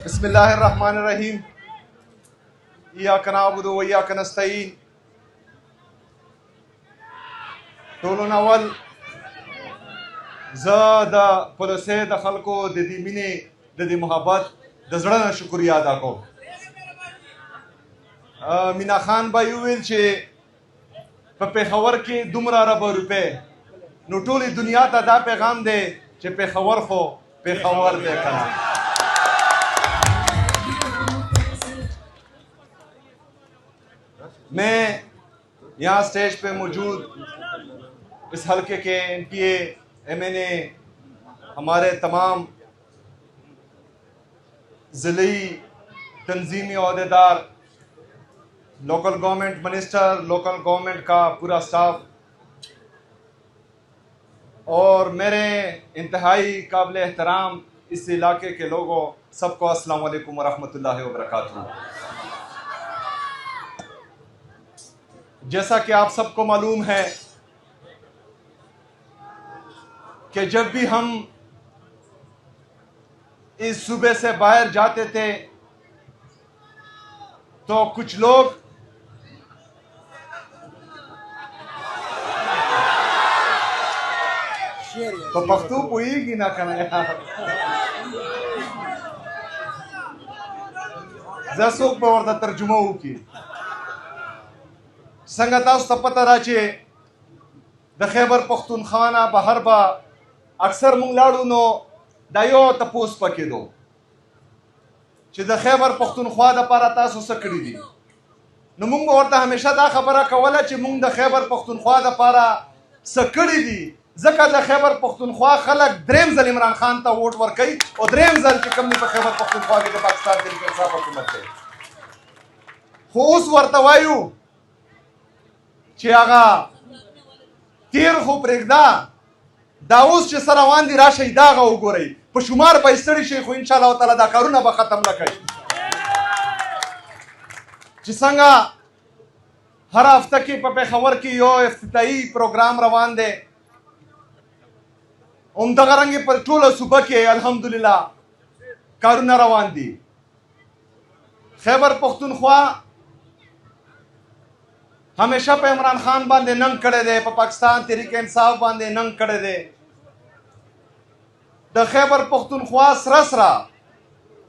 बिस्मिल्लाहिर्रहमानिर्रहीम। इय्याका नअबुदु व इय्याका नस्तईन। टोलुन अवल ज़ द पुलसे द खल्को द दी मिने द दी मोहब्बत द ज़ړه نه शुक्रिया अदा को। मीना खान भाई वیل چې په پېښور کې دومره رب روپے نو ټولې دنیا ته دا پیغام دی چې پېښور خو پېښور دی کنه. मैं यहाँ स्टेज पे मौजूद इस हलके के MPA MNA हमारे तमाम ज़िली तंजीमी अहदेदार, local government minister, local government का पूरा स्टाफ और मेरे इंतहाई काबिल एहतराम इस इलाके के लोगों, सबको अस्सलाम वालेकुम व रहमतुल्लाहि व बरकातुहू। जैसा कि आप सबको मालूम है कि जब भी हम इस सूबे से बाहर जाते थे तो कुछ लोग तो पख्तू पुईगी ना करना यार जसोक पे वर्दा तर्जुमा हो की څنګه تاسو ته پته را چې د خیبر پښتونخوا نه بهر به اکثر مونږ لاړو نو دا یو تپوس پکې دو چې د خیبر پښتونخوا دپاره تاسو څه کړي دي. نو مونږ به ورته همیشه دا خبره کوله چې مونږ د خیبر پښتونخوا دپاره څه کړي دي، ځکه د خیبر پښتونخوا خلک دریم ځل عمران خان ته ووټ ورکوي او دریم ځل چې کوم په خیبر پښتونخوا کې د پاکستان تحریک انصاف حکومت دی. خو اوس ورته وایو چې هغه تیر خو پرېږده، دا اوس چې سره روان دي راشئ دا هغه وګورئ، په شمار به یې ستړي شئ خو انشاءالله تعالی دا کارونه به ختم نه کوي. چې څنګه هر هفته کې په پېښور کې یو افتتاحي پروګرام روان دی، همدغه رنګې په ټوله صوبه کې الحمدلله کارونه روان دي. خیبر پښتونخوا हमेशा पे इमरान खान बांधे नंग कड़े दे, पाकिस्तान तहरीक इंसाफ बांधे नंग कड़े दे. द खैबर पख्तूनख्वा सरसरा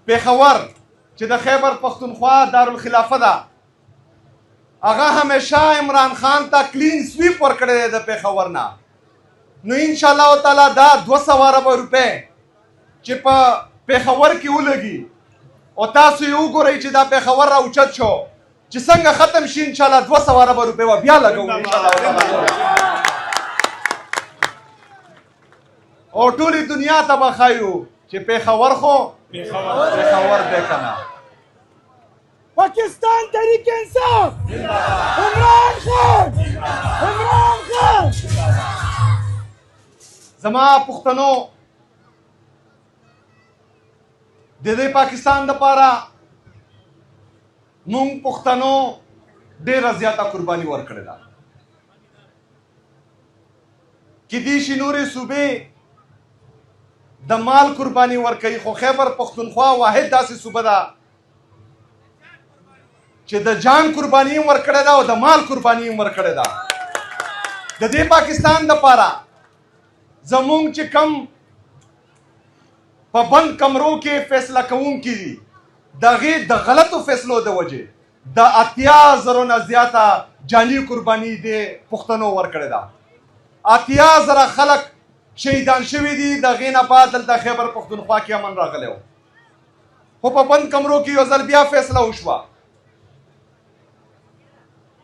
पेशवर च द खैबर पख्तूनख्वा दारुल खिलाफत दा आगा हमेशा इमरान खान ता क्लीन स्वीप वर कड़े दे द पेशवर ना. नो इंशाअल्लाह ताला दा 200 अरब रुपए च पेशवर की उलगी और तासु यू गोरई च दा पेशवर रा उचत छो چې څنګه ختم شي انشاءالله 200 ارب روپے و بیا لګو انشاءالله او ټولې دنیا ته بخایو چې پېښور خو پېښور دی کنه. पाकिस्तान तहरीक इंसाफ इमरान खान زما پښتنو د دې پاکستان لپاره مونږ پښتنو ډېره زیاته قرباني ورکړې ده. کیدای شي نورې صوبې د مال قرباني ورکوي خو خیبر پښتونخوا واحد داسې صوبه ده چې د جان قرباني هم ورکړې ده او د مال قرباني هم ورکړې ده. د دې پاکستان دپاره زمونږ چې کم په بند کمرو کې فیصله کوونکي دي دغه د غلطو فیصلو د وجه د 80,000 نه زیاته جاني قرباني د پښتنو ورکړې ده. 80,000 خلک شهیدان شوي دي. دغې نه بعد دلته خیبر پښتونخوا کې امن راغلی و خو په بند کمرو کې یو ځل بیا فیصله وشوه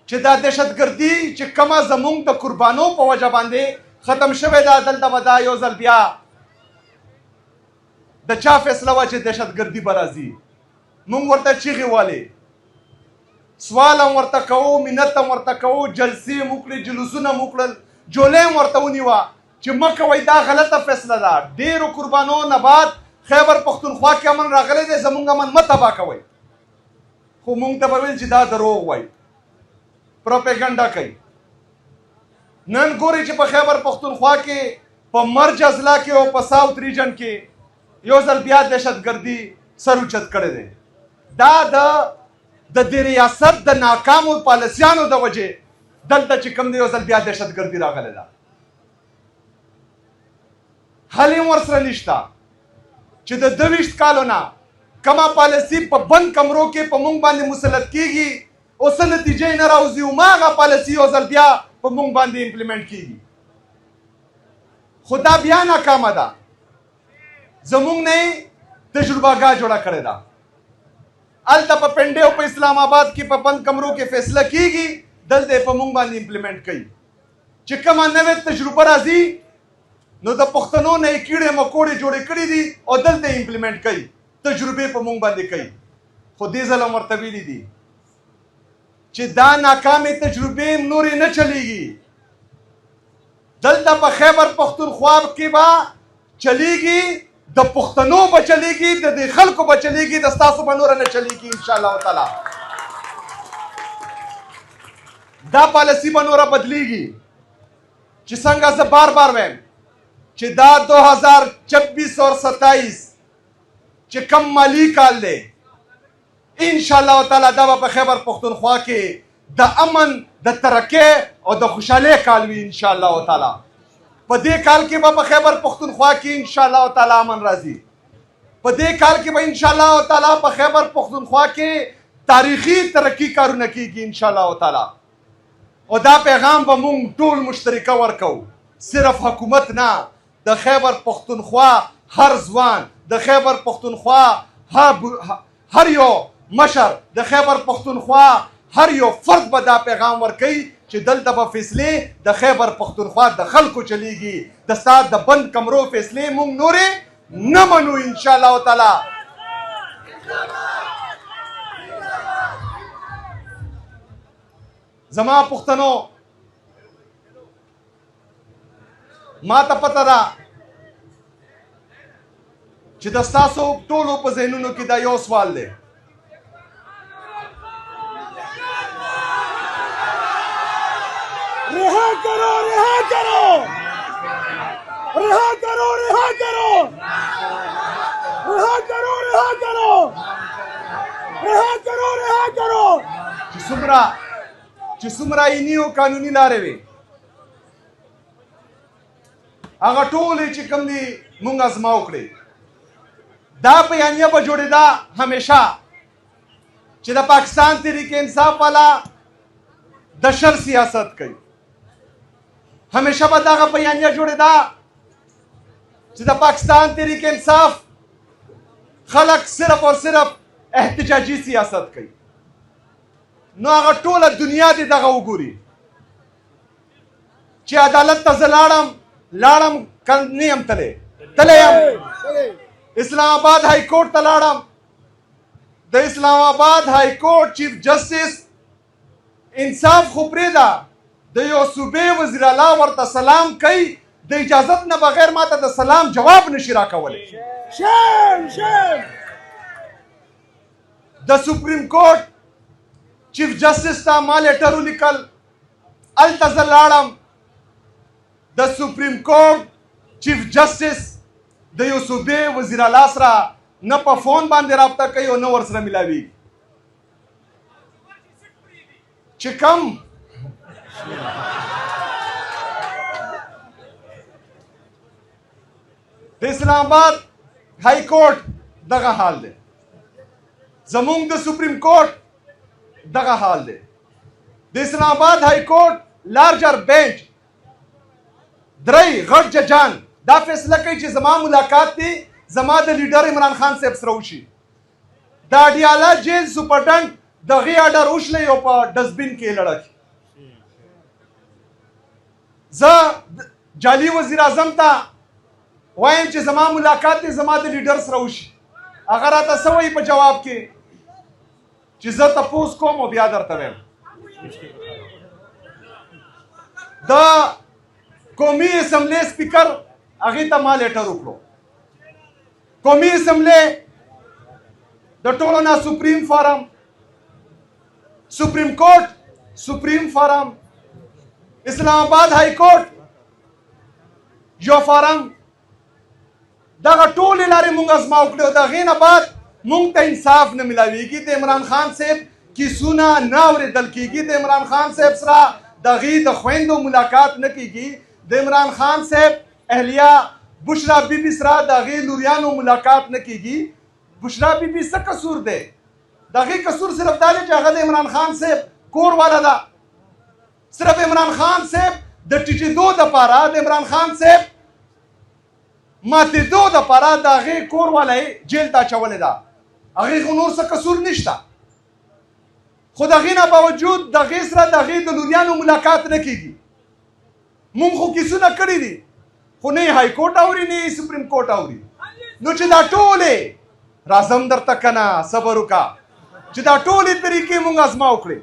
چې دا دهشتګردي چې کومه زمونږ د قربانو په وجه باندې ختم شوې ده دلته به دا یو ځل بیا د چا فیصله وه چې دهشتګردي به راځي. مونږ ورته چیغې والې، سوال هم ورته کوو، منت هم ورته کوو، جلسې هم وکړې، جلوسونه هم وکړل، جولۍ هم ورته ونیوه چې مه کوئ دا غلطه فیصله ده. ډېرو قربانو نه بعد خیبر پښتونخوا کې امن راغلی دی، زمونږ امن مه تباه کوئ. خو مونږ ته به ویل چې دا دروغ وایي، پروپیګنډا کوي. نن ګورئ چې په خیبر پښتونخوا کې په مرج اضلاع کې او په ساوت ریجن کې یو ځل بیا دهشتګردي سر اوچت کړی دی. دا د دې ریاست د ناکامو پالیسیانو د وجې دلته چې کوم دی یو ځل بیا دهشتګردي راغلی ده. حل یې ورسره نشته چې د 22 کالو نه کومه پالیسي په بند کمرو کې په موږ باندې مسلط کېږي او څه نتیجې نه راوځي، هماغه پالیسي یو ځل بیا په موږ باندې امپلیمنټ کېږي. خو دا بیا ناکامه ده. زموږ نه یې تجربهګاه جوړه کړې ده. هلته په پنډې او په اسلام آباد کې په بند کمرو کې فیصله کېږي، دلته یې په موږ باندې امپلیمنټ کوي. چې کومه نوې تجربه راځي نو د پښتنو نه یې کیړې مکوړې جوړې کړي دي او دلته یې امپلیمنټ کوي، تجربې په موږ باندې کوي. خو دې ځل هم ورته ویلي دي چې دا ناکامې تجربې نورې نه چلیږي. دلته په خیبر پښتونخوا کې به چلیږي، د پښتنو به چلیږي، د دې خلکو به چلیږي، د ستاسو به نوره نه چلیږي انشاءالله تعالی. دا پالیسي به نوره بدلیږي چې څنګه زه بار بار وایم چې دا 2026 اور 27 چې کم مالی کال دی انشاءالله تعالی دا به په خیبر پښتونخوا کې د امن، د ترقۍ او د خوشحالۍ کال وي انشاءالله تعالی. په دې کال کې به په خیبر پښتونخوا کې انشاءالله تعالی امن راځي. په دې کال کې به انشاءالله تعالی په خیبر پښتونخوا کې تاریخي ترقی کارونه کیږي انشاءالله تعالی. او دا پیغام به مونږ ټول مشترکه ورکو، صرف حکومت نه، د خیبر پښتونخوا هر ځوان، د خیبر پښتونخوا هر یو مشر، د خیبر پښتونخوا هر یو فرد به دا پیغام ورکوي چې دلته به فیصلې د خیبر پښتونخوا د خلکو چلیږي. د ستا د بند کمرو فیصلې مونږ نورې نه منو انشاءالله تعالی. زما پښتنو، ما ته پته ده چې د ستاسو ټولو په ذهنونو کې دا یو سوال دی. رها کرو، رها کرو، رها کرو، رها کرو، رها کرو، رها کرو، رها کرو، رها کرو. چې څومره آئیني او قانوني لارې وي هغه ټولې چې کوم دي مونږ ازما وکړې. دا بیانیه به جوړېده همیشه چې د پاکستان تحریک انصاف والا د شر سیاست کوي. همیشه به دغه بیانیه جوړېده چې د پاکستان تحریک انصاف خلک صرف اور صرف احتجاجي سیاست کوي. نو هغه ټوله دنیا دې دغه وګوري چې عدالت ته زه لاړم نه یم تللی یم. اسلام آباد های کورټ ته لاړم، د اسلام آباد های کورټ چیف جسټس انصاف خو پرېږده، د یو صوبې وزیر اعلی ورته سلام کوي، د اجازت نه بغیر ماته د سلام جواب نشي راکولی. د سپریم کورټ چیف جسټس ته ما لیټر ولیکل، هلته زه لاړم، د سپریم کورټ چیف جسټس د یو صوبې وزیر اعلی سره نه په فون باندې رابطه کوي او نه ورسره ملاویږي. چې کم د اسلام آباد های کورټ دغه حال دی، زمونږ د سپریم کورټ دغه حال دی. د اسلام آباد های کورټ لارجر بینچ درې غټ ججان دا فیصله کوي چې زما ملاقات دی زما د لیډر عمران خان صاحب سره وشي. د اډیاله جیل سپرډنټ دغه آرډر وشلی او په ډسبین کې لړکی. زه جعلي وزیر اعظم ته وایم چې زما ملاقات دی زما د لیډر سره وشي. هغه راته څه وایي په جواب کې چې زه تپوس کوم او بیا درته وایم. د قومي اسمبلی سپیکر هغې ته ما لیټر وکړو. قومي اسمبلی د ټولو نه سپریم فارم، سپریم کورټ، سپریم فارم، اسلام آباد های کورټ یو فارم، دغه ټولې لارې مونږ ازما وکړې او د هغې نه بعد مونږ ته انصاف نه ملاویږي. د عمران خان صاحب کیسونه نه اورېدل کېږي. د عمران خان صاحب سره د هغې د خویندو ملاقات نه کېږي. د عمران خان صاحب اهلیه بشرا بیبي سره د هغې لوریانو ملاقات نه کېږي. بشرا بیبي څه قصور دی؟ د هغې قصور صرف دا دی چې هغه د عمران خان صاحب کور والا ده. صرف عمران خان صاحب د ټیټېدو دپاره، د عمران خان صاحب ماتېدو دپاره د هغې کور والا یې جیل ته اچولې ده. هغې خو نور څه قصور نشته، خو د هغې نه باوجود د هغې سره د هغې د لوریانو ملاقات نه کېږي. مونږ خو کیسونه کړي دي، خو نه یې های کورټ اوري نه یې سپریم کورټ اوري. نو چې دا ټولې راځم درته که نه، صبر وکړه، چې دا ټولې طریقې مونږ ازما وکړې،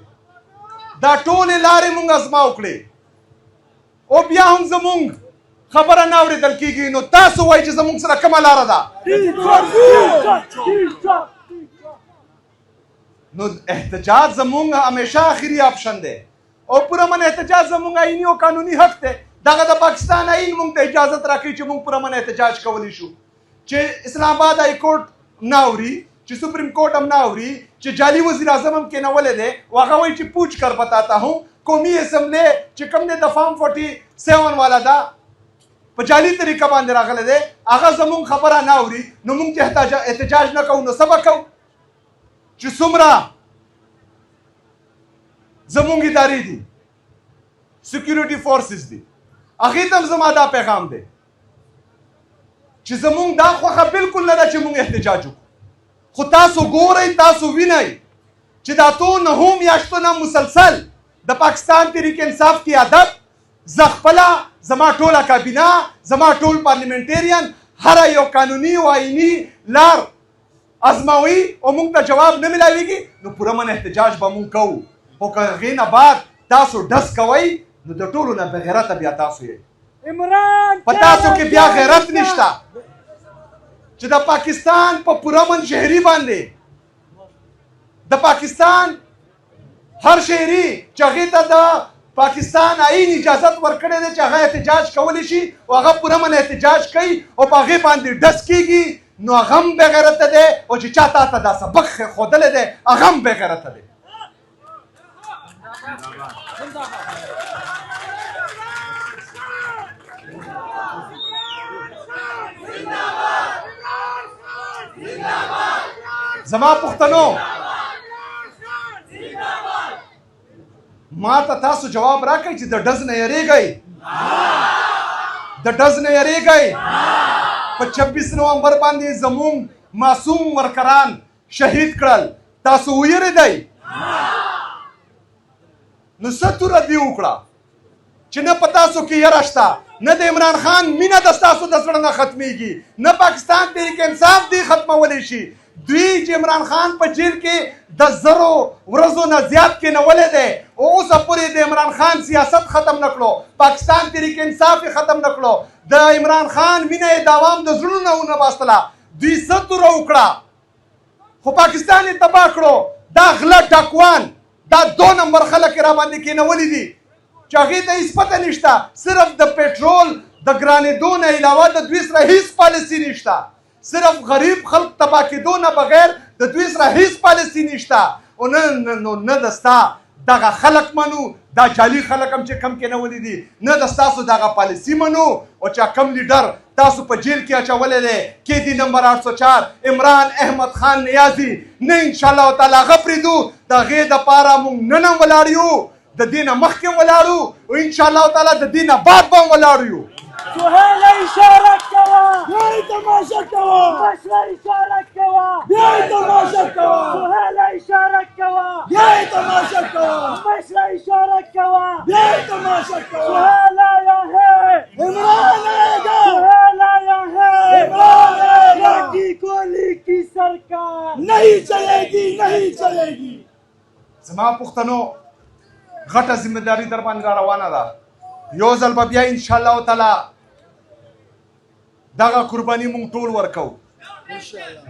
دا ټولې لارې مونږ ازما وکړې، او بیا هم زمونږ خبره نه اورېدل کېږي. نو تاسو وایئ چې زمونږ سره کومه لاره ده؟ نو احتجاج زمونږ همیشه آخري آپشن دی، او پوره من احتجاج زمونږ آئیني او قانوني حق دی. دغه د پاکستان آئین مونږ ته اجازت راکوي چې مونږ پوره من احتجاج کولی شو. چې اسلام آباد های کورټ نه اوري، چې سپریم کورټ هم نه اوري، چې جعلي وزیر اعظم هم کېنولی دی، او هغه وایي چې پوچھ کر بتاتا ہوں. قومي اسمبلی چې کوم دی د فارم 47 والا ده، په جعلي طریقه باندې راغلی دی، هغه زمونږ خبره نه اوري. نو مونږ چې احتجاج نه کوو نو څه به کوو؟ چې څومره زمونږ ادارې دي، سکیورټي فورسز دي، هغې ته هم زما دا پیغام دی چې زمونږ دا خوښه بالکل نه ده چې مونږ احتجاج وکړو. خو تاسو ګورئ، تاسو وینئ چې دا څو نهو میاشتونه مسلسل د پاکستان تحریک انصاف قیادت، زه خپله، زما ټوله کابینه، زما ټول پارلیمنټیرین هره یو قانوني او آئیني لار ازموي او مونږ ته جواب نه ملاویږي. نو پوره من احتجاج به مونږ کوو. خو که هغې نه بعد تاسو ډز کوئ نو د ټولو نه بغیرته بیا تاسو یې، په تاسو کې بیا غیرت نشته چې د پاکستان په پوره من شهري باندې د پاکستان هر شهري چې هغې ته د پاکستان آئین اجازت ورکړی دی چې هغه احتجاج کولی شي او هغه پوره من احتجاج کوي او په هغې باندې ډز کېږي، نو هغه هم بېغیرته دی. او چې چا تا ته دا سبق ښودلی دی هغه هم بېغیرته دی. زما پښتنو، ما ته تاسو جواب راکړئ چې د ډز نه یریږئ، د ډز نه یریږئ. په 26 نومبر باندې زمونږ معصوم ورکران شهید کړل، تاسو ویرېدئ. نو څه توره دې وکړه چې نه په تاسو کې یره شته، نه د عمران خان مینه د ستاسو د زړه نه ختمیږي، نه پاکستان تحریک انصاف دی ختمولی شي. دوی چې عمران خان په جیل کې د 1000 ورځو نه زیات کېنولی دی، او اوسه پورې د عمران خان سیاست ختم نه کړو، پاکستان تحریک انصاف یې ختم نه کړو، د عمران خان مینه یې د عوام د زړونو نه ونه باستله. دوی څه توره وکړه خو پاکستان یې تباه کړو. دا غله ډاکوان، دا 2 نمبر خلک یې راباندې کېنولی دي چې هغې ته هېڅ پته نشته. صرف د پټرول د ګرانېدو نه علاوه د دوی سره هېڅ پالیسي نشته. صرف غریب خلق تباه کېدو نه بغیر د دوی سره هېڅ پالیسي نشته. او نه د ستا دغه خلق منو، دا جعلي خلق هم چې کم کېنولی دي، نه د ستاسو دغه پالیسي منو. او چې کم لیډر تاسو په جیل کې اچولی دی، قیدي نمبر 804 عمران احمد خان نیازي، نه انشاءالله تعالی هغه پرېږدو. د هغې دپاره مونږ نن هم ولاړ یو، د دې نه مخکې هم ولاړو، او انشاءالله تعالی د دې نه بعد به هم ولاړ یو. سهیل اشاره کوه، بیا یې تماشه کوه، مشره اشاره کوه، بیا یې تماشه کوه، سهیل اشاره کوه، بیا یې تماشه کوه، مشره اشاره کوه، بیا یې تماشه کوه. سهیل آیا ہے، عمران آئے گا، سهیل آیا ہے، عمران آئے گا. کی کولی کی سرکار نہیں چلے گی، نہیں چلے گی. زما پښتنو، غټه ذمہ داري در باندې را روانه ده. یو ځل به بیا انشاءالله تعالی دغه قرباني مونږ ټول ورکوو.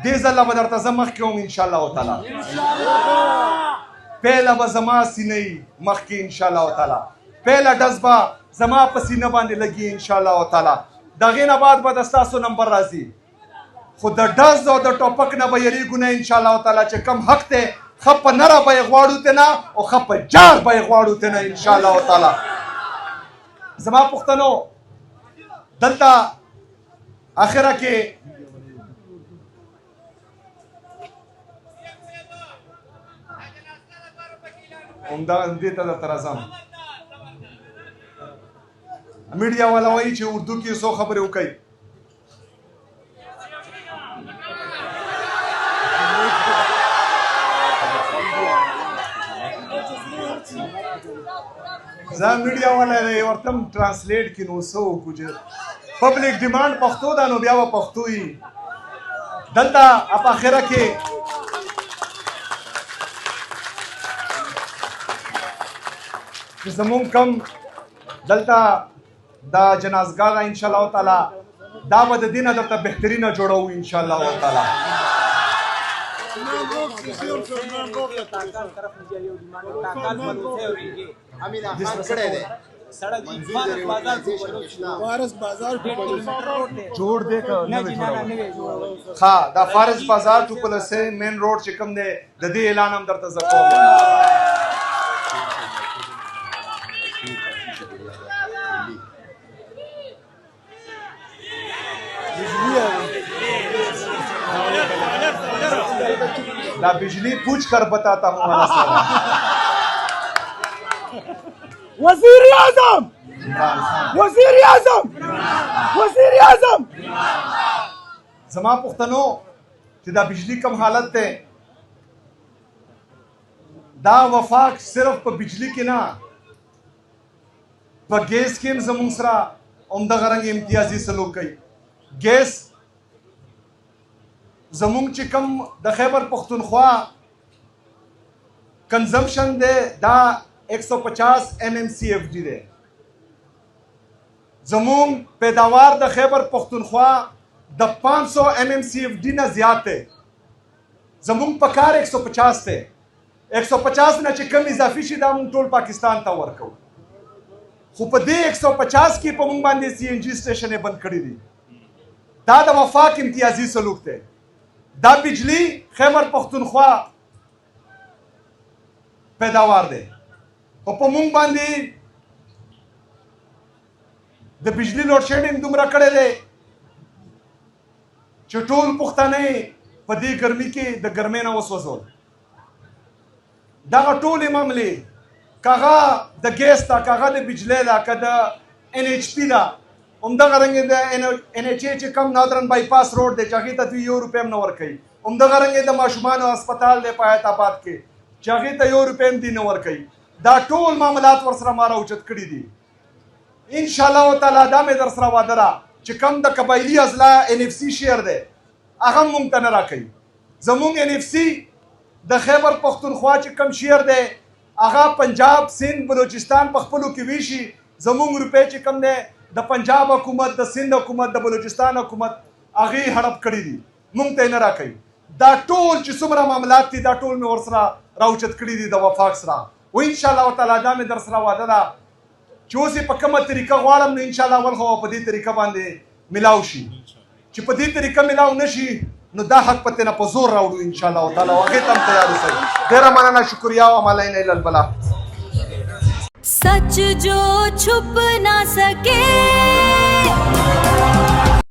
دې ځله به درته زه مخکې وم انشاءالله تعالی، پیله به زما سینه وي مخکې انشاءالله تعالی، پیله ډز به زما په سینه باندې لګي انشاءالله تعالی. د هغې نه بعد به د ستاسو نمبر راځي. خو د ډز او د ټوپک نه به یریږو نه انشاءالله تعالی چې کم حق دی ښه په نره به یې غواړو تېنه او ښه په جار به یې غواړو تېنه انشاءالله تعالی. زما پښتنو دلته اخره کې همدغه دې ته درته راځم. میډیا والا وایي چې اردو کې څو خبرې وکړئ. زه میډیا والا دی ورته هم ټرانسلیټ کړي نو څه وکړو چې پبلک ډیمانډ پښتو ده نو بیا به پښتو وي. دلته په اخره کې چې زمونږ کم دلته دا جنازګاه ده انشاءالله تعالی دا به د دې نه درته بهترینه جوړوو انشاءالله تعالی. جوړ دی که نوی جوړوو؟ ها دا فارس بازار ټو پلسې مین روډ چې کوم دی د دې اعلان هم درته زه کوم. ला बिजली पूछ कर बताता हूँ वजीर आजम वजीर आजम वजीर आजम زما پښتنو چې دا بجلی کم حالت ته دا وفاق صرف په بجلی کې نه په ګیس کې هم زموږ سره همدغه رنګ امتیازي سلوک کوي. ګیس زمونږ چې کوم د خیبر پختونخوا کنزمپشن دی دا 150 MMCFD دی. زمونږ پیداوار د خیبر پختونخوا د 500 MMCFD نه زیات دی. زمونږ په کار 150 دی. 150 نه چې کم اضافي شي دا مونږ ټول پاکستان ته ورکو. خو په دې 150 کې په مونږ باندې CNG سټیشنې بند کړي دي. دا د وفاق امتیازي سلوک دی. دا بجلی خیبر پختونخوا پیداوار دی او په مونږ باندې د بجلی لوډ شیډینګ دومره کړی دی چې ټول پښتانه په دې ګرمي کې د ګرمۍ نه وسوځول. دغه ټولې معاملې کاغه د ګیس ده کاغه د بجلی ده که د NHP ده همدغه رنګ د NHA چې کم نادرن بایپاس روډ دی چې هغې ته دوی €1 هم نه ورکوي. همدغه رنګ د ماشومانو هسپتال دی په حیات آباد کې چې هغې ته €1 هم دوی نه ورکوي. دا ټول معاملات ورسره ما راوچت کړي دي. انشاءالله تعالی دا مې در سره واده ده چې کم د قبایلي اضلاع NFC شیر دی هغه هم موږ ته نه راکوي. زموږ NFC د خیبر پختونخوا چې کم شیر دی هغه پنجاب سند بلوچستان په خپلو کې ویشي. زموږ روپۍ چې کم دی د پنجاب حکومت د سند حکومت د بلوچستان حکومت هغې هړپ کړي دي موږ ته یې نه راکوي. دا ټول چې څومره معاملات دي دا ټول مې ورسره راوچت کړي دي د وفاق سره. و انشاءالله تعالی دا مې در سره واده ده چې اوس یې په کومه طریقه غواړم نو انشاءالله اول خو په دې طریقه باندې ملاو شي. چې په دې طریقه ملاو نه شي نو دا حق په تېنه په زور راوړو انشاءالله تعالی او هغې ته هم تیار اوسئ. ډېره مننه شکریه و علینا الا البلاغ. सच जो छुप ना सके